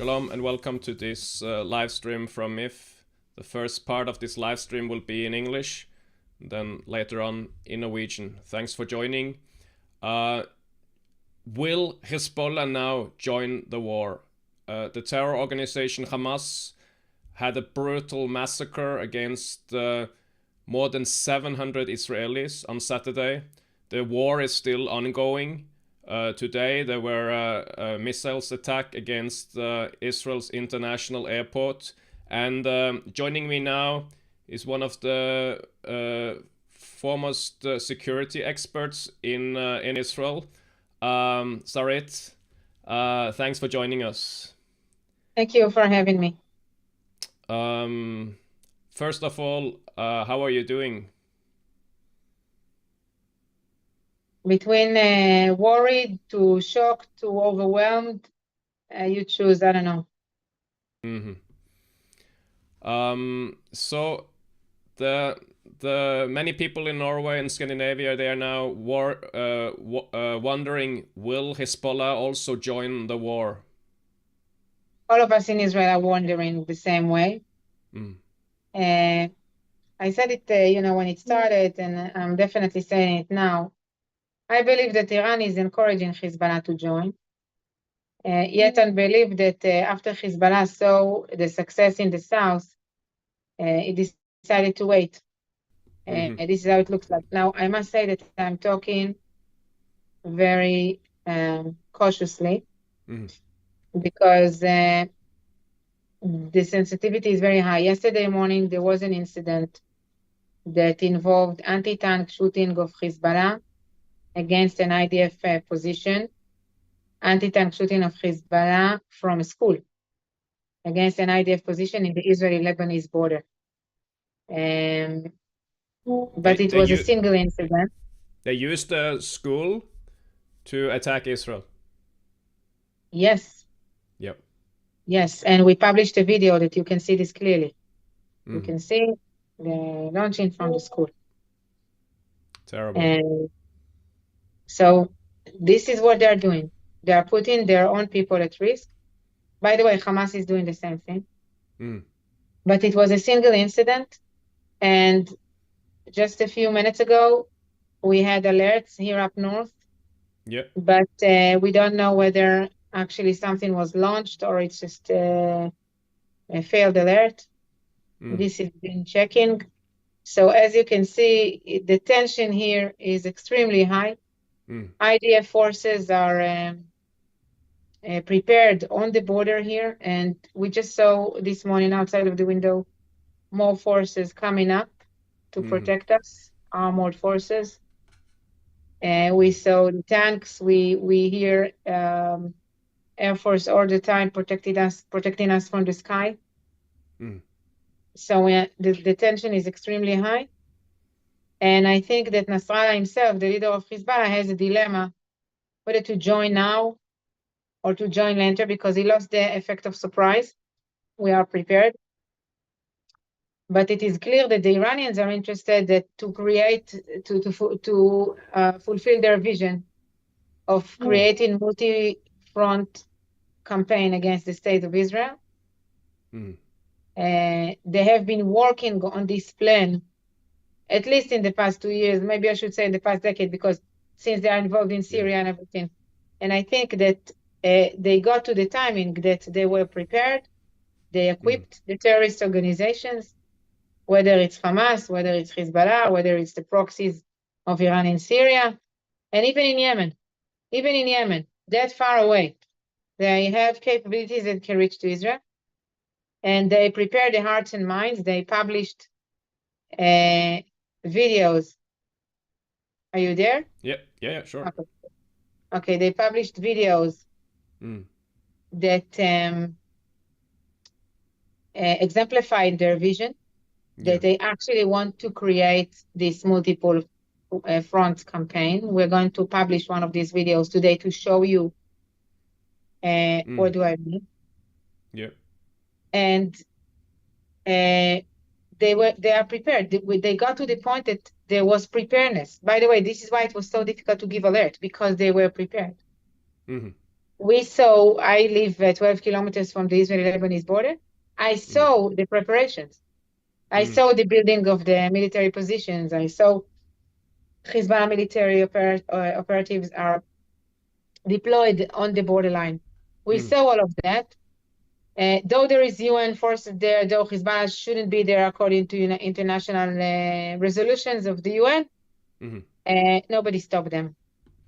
Shalom and welcome to this live stream from MIF. The first part of this live stream will be in English, then later on in Norwegian. Thanks for joining. Will Hizbollah now join the war? The terror organization Hamas had a brutal massacre against more than 700 Israelis on Saturday. The war is still ongoing. Today there were missiles attack against Israel's international airport, and joining me now is one of the foremost security experts in Israel, Sarit. Thanks for joining us. Thank you for having me. First of all, how are you doing? Between worried to shocked to overwhelmed, you choose, I don't know. So the many people in Norway and Scandinavia, they are now wondering, will Hezbollah also join the war? All of us in Israel are wondering the same way. I said it, when it started, and I'm definitely saying it now. I believe that Iran is encouraging Hezbollah to join. Yet I believe that after Hezbollah saw the success in the south, it decided to wait. This is how it looks like. Now, I must say that I'm talking very cautiously because the sensitivity is very high. Yesterday morning, there was an incident that involved anti-tank shooting of Hezbollah against an IDF position, anti-tank shooting of Hezbollah from a school against an IDF position in the Israeli-Lebanese border. But it was a single incident. They used the school to attack Israel? Yes. Yep. Yes, and we published a video that you can see this clearly. You can see the launching from the school. Terrible. And so this is what they're doing. They are putting their own people at risk. By the way, Hamas is doing the same thing. But it was a single incident. And just a few minutes ago, we had alerts here up north. Yep. But we don't know whether actually something was launched or it's just a failed alert. This is been checking. So as you can see, the tension here is extremely high. IDF forces are prepared on the border here. And we just saw this morning outside of the window, more forces coming up to protect us, armored forces. We saw the tanks. We hear Air Force all the time protecting us from the sky. So the tension is extremely high. And I think that Nasrallah himself, the leader of Hezbollah, has a dilemma whether to join now or to join later because he lost the effect of surprise. We are prepared. But it is clear that the Iranians are interested to fulfill their vision of creating multi-front campaign against the state of Israel. They have been working on this plan at least in the past 2 years, maybe I should say in the past decade, because since they are involved in Syria and everything. And I think that they got to the timing that they were prepared. They equipped the terrorist organizations, whether it's Hamas, whether it's Hezbollah, whether it's the proxies of Iran in Syria, and even in Yemen, that far away. They have capabilities that can reach to Israel. And they prepare the hearts and minds. They published videos. Are you there? Yeah, sure. Okay, they published videos that exemplified their vision, that they actually want to create this multiple front campaign. We're going to publish one of these videos today to show you what do I mean. Yeah. And they are prepared. They got to the point that there was preparedness. By the way, this is why it was so difficult to give alert, because they were prepared. I live 12 kilometers from the Israeli-Lebanese border. I saw the preparations. I saw the building of the military positions. I saw Hizbollah military operatives are deployed on the borderline. We saw all of that. Though there is UN forces there, though Hezbollah shouldn't be there according to international resolutions of the UN, nobody stopped them.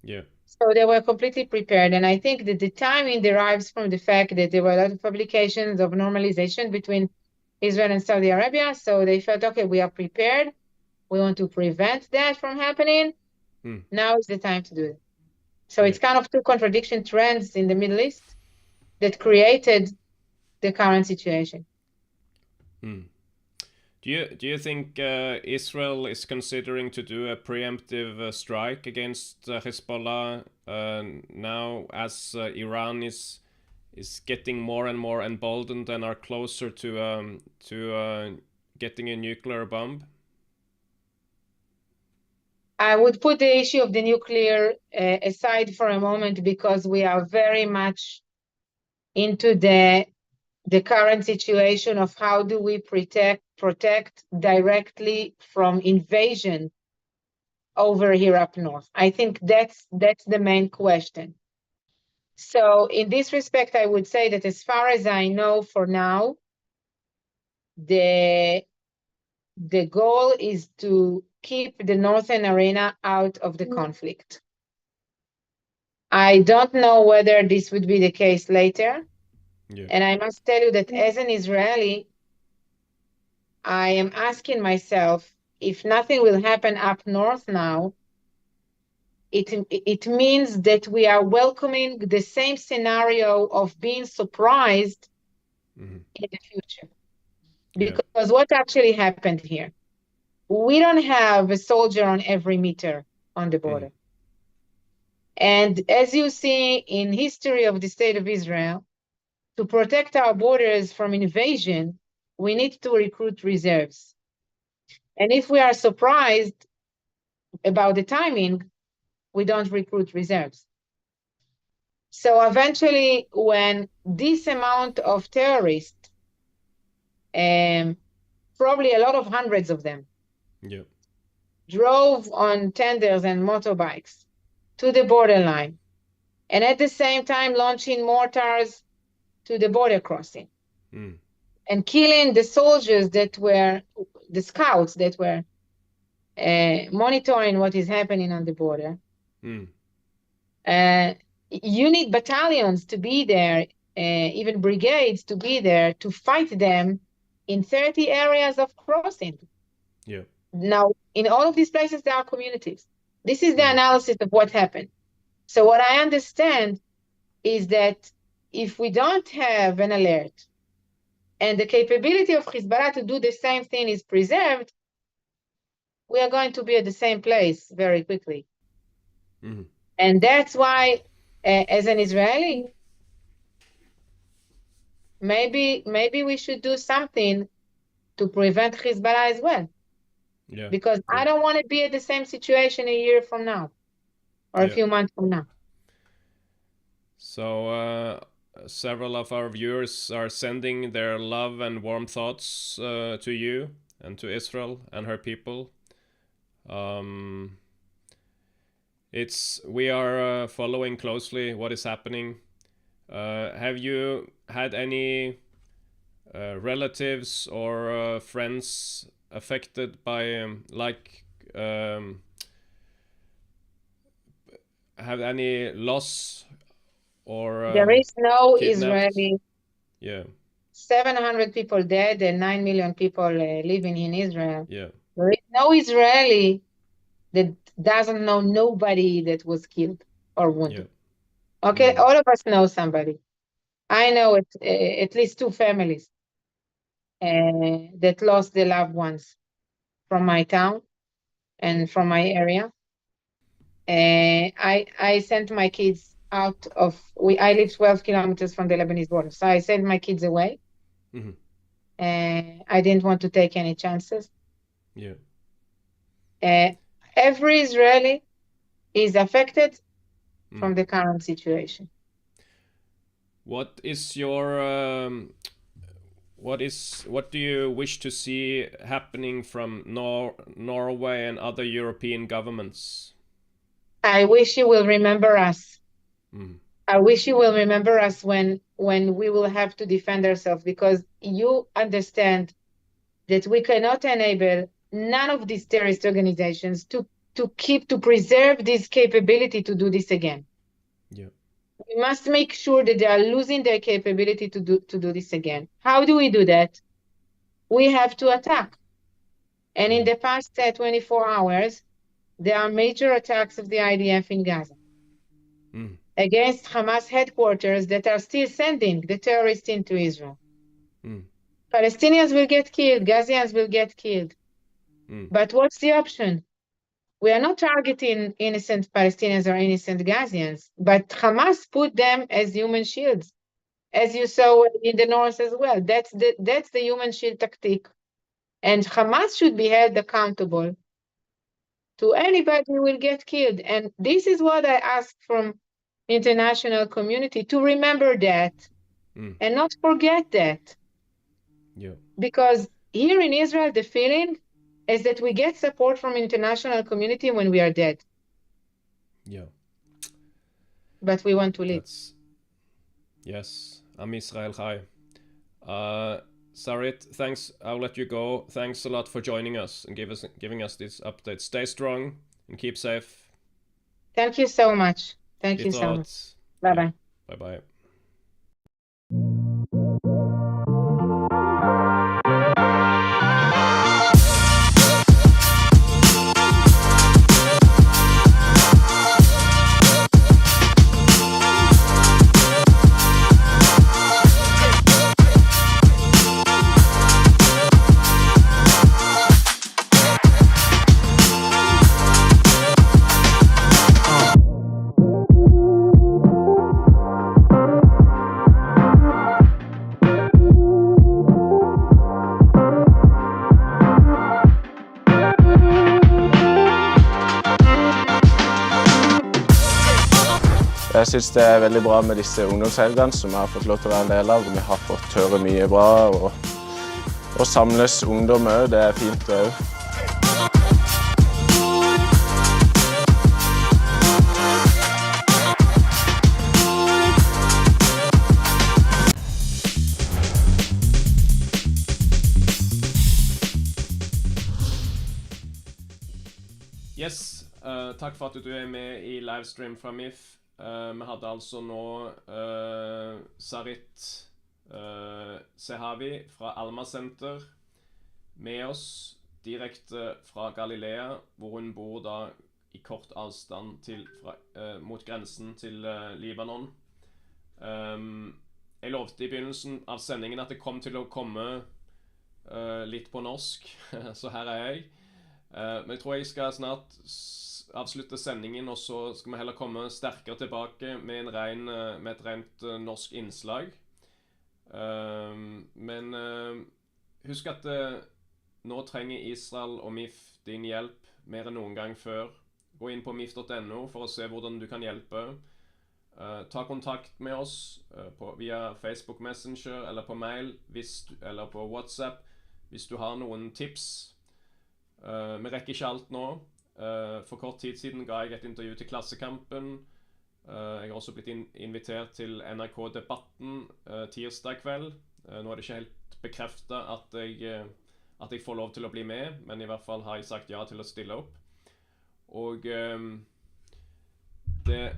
Yeah. So they were completely prepared. And I think that the timing derives from the fact that there were a lot of publications of normalization between Israel and Saudi Arabia. So they felt, okay, we are prepared. We want to prevent that from happening. Now is the time to do it. So it's kind of two contradiction trends in the Middle East that created the current situation. Do you think Israel is considering to do a preemptive strike against Hezbollah now, as Iran is getting more and more emboldened and are closer to getting a nuclear bomb? I would put the issue of the nuclear aside for a moment, because we are very much into the current situation of how do we protect directly from invasion over here up north. I think that's the main question. So in this respect, I would say that as far as I know for now, the goal is to keep the northern arena out of the conflict. I don't know whether this would be the case later. Yeah. And I must tell you that as an Israeli, I am asking myself, if nothing will happen up north now, it means that we are welcoming the same scenario of being surprised in the future. Because what actually happened here? We don't have a soldier on every meter on the border. And as you see in history of the state of Israel, to protect our borders from invasion, we need to recruit reserves. And if we are surprised about the timing, we don't recruit reserves. So eventually, when this amount of terrorists, probably a lot of hundreds of them, drove on tenders and motorbikes to the borderline, and at the same time launching mortars to the border crossing, and killing the soldiers that were, the scouts that were monitoring what is happening on the border. You need battalions to be there, even brigades to be there to fight them in 30 areas of crossing. Now, in all of these places, there are communities. This is the analysis of what happened. So what I understand is that if we don't have an alert and the capability of Hezbollah to do the same thing is preserved, we are going to be at the same place very quickly. And that's why, as an Israeli, maybe we should do something to prevent Hezbollah as well. Because I don't want to be at the same situation a year from now or a few months from now. So several of our viewers are sending their love and warm thoughts to you and to Israel and her people. We are following closely what is happening. Have you had any relatives or friends affected by have any loss or there is no kidnapped? Israeli. 700 people dead and 9 million people living in Israel. There is no Israeli that doesn't know nobody that was killed or wounded. Okay, all of us know somebody. I know at least 2 families that lost their loved ones from my town and from my area. I sent my kids out of, I live 12 kilometers from the Lebanese border, so I sent my kids away. I didn't want to take any chances. Every Israeli is affected from the current situation. What is your what do you wish to see happening from Norway and other European governments? I wish you will remember us. I wish you will remember us when we will have to defend ourselves, because you understand that we cannot enable none of these terrorist organizations to preserve this capability to do this again. Yeah. We must make sure that they are losing their capability to do this again. How do we do that? We have to attack. And in the past 24 hours, there are major attacks of the IDF in Gaza against Hamas headquarters that are still sending the terrorists into Israel. Palestinians will get killed, Gazians will get killed. But what's the option? We are not targeting innocent Palestinians or innocent Gazians, but Hamas put them as human shields, as you saw in the north as well. That's the human shield tactic. And Hamas should be held accountable to anybody who will get killed. And this is what I ask from international community, to remember that and not forget that. Yeah. Because here in Israel, the feeling is that we get support from international community when we are dead. Yeah. But we want to live. Yes. Am Israel Chai. Sarit, thanks. I'll let you go. Thanks a lot for joining us and giving us this update. Stay strong and keep safe. Thank you so much. Thank you so much. Bye-bye. Yeah. Bye-bye. Jeg synes det er veldig bra med disse ungdomshelgene som jeg har fått lov til å være en del av. Vi har fått høre mye bra, og samles ungdom også, det er fint det også. Yes, takk for at du er med i livestream fra MIF. Vi hadde altså nå Sarit Zehavi fra Alma Center med oss direkte fra Galilea, hvor hun bor da i kort avstand mot grensen til Libanon. Jeg lovte i begynnelsen av sendingen at det kom til å komme litt på norsk, så her er jeg. Men jeg tror jeg skal snart avslutte sendingen, og så skal vi heller komme sterkere tilbake med et rent norsk innslag. Men husk at nå trenger Israel og MIF din hjelp mer enn noen gang før. Gå inn på miff.no for å se hvordan du kan hjelpe. Ta kontakt med oss via Facebook Messenger eller på mail eller på WhatsApp hvis du har noen tips. Vi rekker ikke alt nå. For kort tid siden ga jeg et intervju til Klassekampen. Jeg har også blitt invitert til NRK Debatten tirsdag kveld. Nå er det ikke helt bekreftet at jeg får lov til å bli med, men i hvert fall har jeg sagt ja til å stille opp. Og det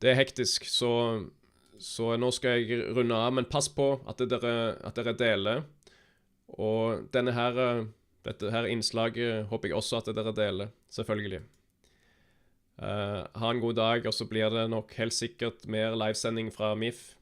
er hektisk, så nå skal jeg runde av, men pass på at dere deler. Og dette her innslaget håper jeg også at dere deler, selvfølgelig. Ha en god dag, og så blir det nok helt sikkert mer livesending fra MIF.